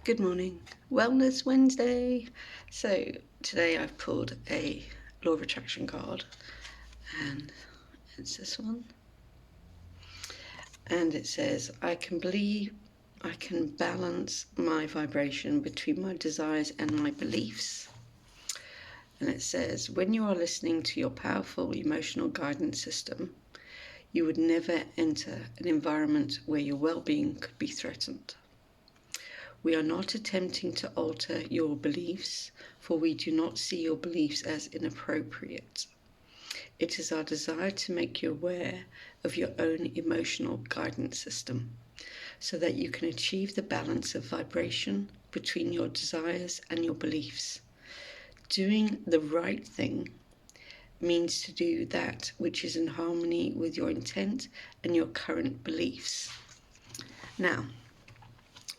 Good morning. Wellness Wednesday. So today I've pulled a law of attraction card, and it's this one. And it says, I can balance my vibration between my desires and my beliefs. And it says, when you are listening to your powerful emotional guidance system, you would never enter an environment where your well-being could be threatened. We are not attempting to alter your beliefs, for we do not see your beliefs as inappropriate. It is our desire to make you aware of your own emotional guidance system, so that you can achieve the balance of vibration between your desires and your beliefs. Doing the right thing means to do that which is in harmony with your intent and your current beliefs. Now,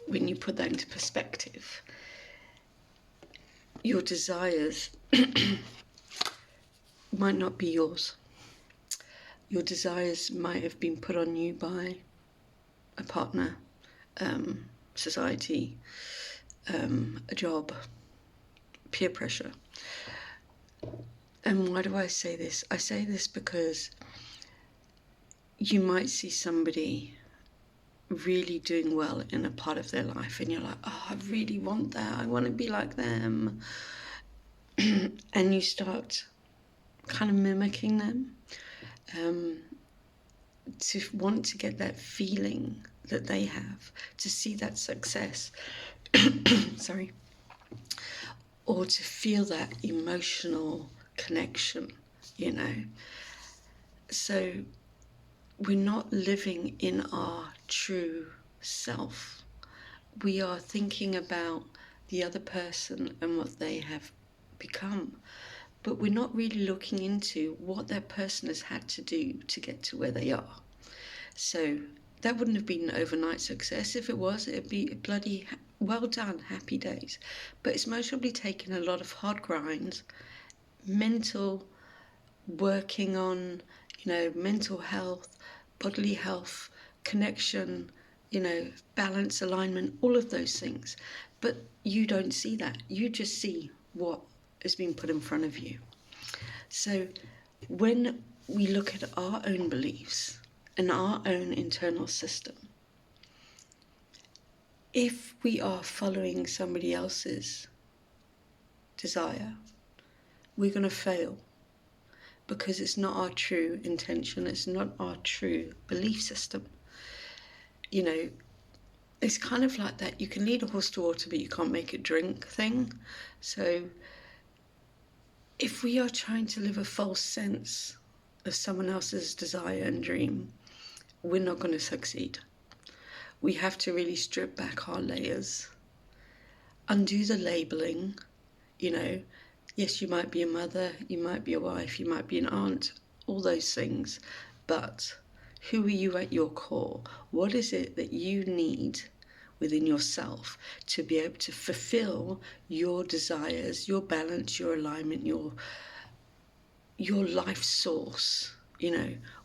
when you put that into perspective, your desires might not be yours. Your desires might have been put on you by a partner, society, a job, peer pressure. And why do I say this? I say this because you might see somebody really doing well in a part of their life and you're like, oh, I really want that. I want to be like them. And you start kind of mimicking them, to want to get that feeling that they have, to see that success, sorry, or to feel that emotional connection, you know. So we're not living in our true self. We are thinking about the other person and what they have become, but we're not really looking into what that person has had to do to get to where they are. So that wouldn't have been an overnight success. If it was, it'd be bloody well done, happy days. But it's most probably taken a lot of hard grind, mental working on, mental health, bodily health, connection, balance, alignment, all of those things. But you don't see that. You just see what has been put in front of you. So when we look at our own beliefs and our own internal system, if we are following somebody else's desire, we're going to fail, because it's not our true intention, it's not our true belief system. It's kind of like that you can lead a horse to water but you can't make it drink thing. So if we are trying to live a false sense of someone else's desire and dream, we're not going to succeed. We have to really strip back our layers, undo the labeling. Yes, you might be a mother, you might be a wife, you might be an aunt, all those things, but who are you at your core? What is it that you need within yourself to be able to fulfill your desires, your balance, your alignment, your life source?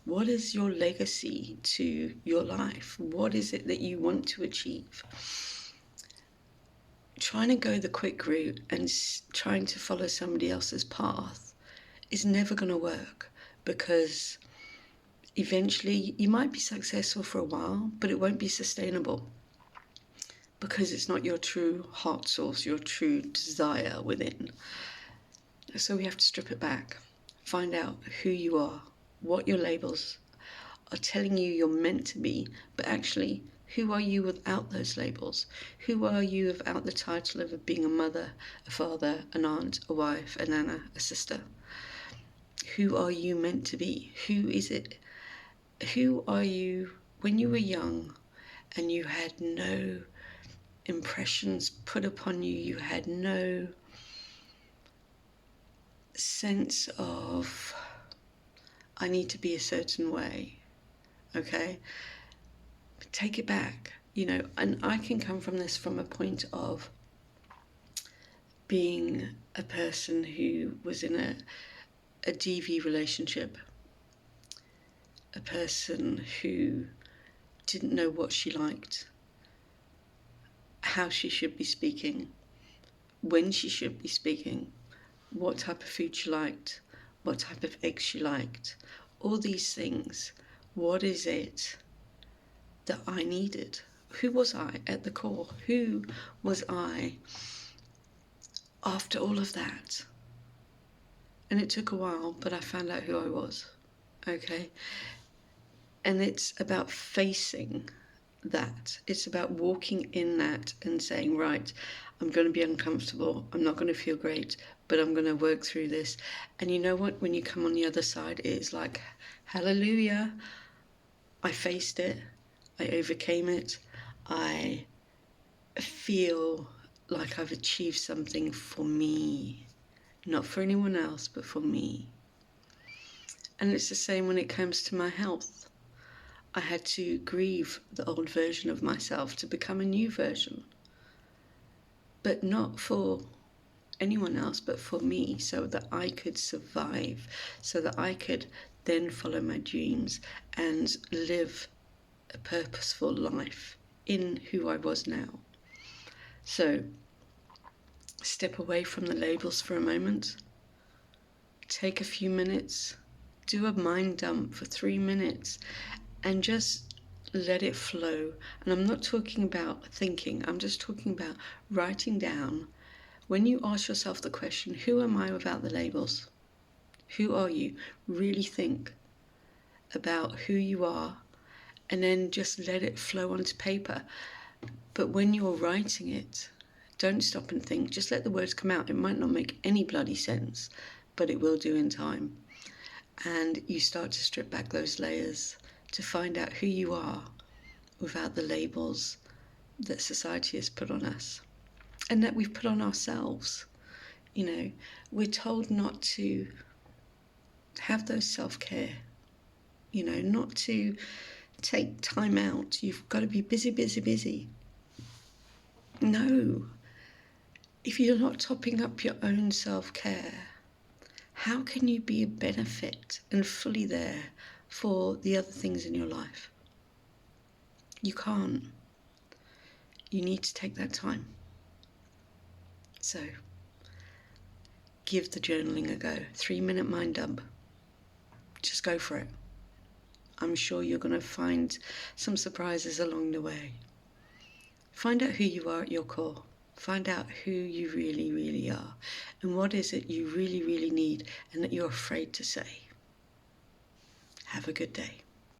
What is your legacy to your life? What is it that you want to achieve? Trying to go the quick route and trying to follow somebody else's path is never going to work, because eventually you might be successful for a while, but it won't be sustainable, because it's not your true heart source, your true desire within. So we have to strip it back, find out who you are, what your labels are telling you you're meant to be, but actually, who are you without those labels? Who are you without the title of being a mother, a father, an aunt, a wife, a nana, a sister? Who are you meant to be? Who is it? Who are you when you were young and you had no impressions put upon you? You had no sense of, I need to be a certain way, okay? Take it back, and I can come from this from a point of being a person who was in a DV relationship, a person who didn't know what she liked, how she should be speaking, when she should be speaking, what type of food she liked, what type of eggs she liked, all these things. What is it that I needed? Who was I at the core? Who was I after all of that? And it took a while, but I found out who I was. Okay? And it's about facing that. It's about walking in that and saying, right, I'm going to be uncomfortable. I'm not going to feel great, but I'm going to work through this. And you know what? When you come on the other side, it's like, hallelujah. I faced it. I overcame it. I feel like I've achieved something for me, not for anyone else, but for me. And it's the same when it comes to my health. I had to grieve the old version of myself to become a new version, but not for anyone else, but for me, so that I could survive, so that I could then follow my dreams and live a purposeful life in who I was now. So step away from the labels for a moment, take a few minutes, do a mind dump for 3 minutes, and just let it flow. And I'm not talking about thinking, I'm just talking about writing down. When you ask yourself the question, who am I without the labels? Who are you? Really think about who you are, and then just let it flow onto paper. But when you're writing it, don't stop and think. Just let the words come out. It might not make any bloody sense, but it will do in time. And you start to strip back those layers to find out who you are without the labels that society has put on us and that we've put on ourselves. You know, we're told not to have those self-care, you know, not to take time out. You've got to be busy, busy, busy. No. If you're not topping up your own self-care, how can you be a benefit and fully there for the other things in your life? You can't. You need to take that time. So, give the journaling a go. 3-minute mind dump. Just go for it. I'm sure you're going to find some surprises along the way. Find out who you are at your core. Find out who you really, really are. And what is it you really, really need and that you're afraid to say. Have a good day.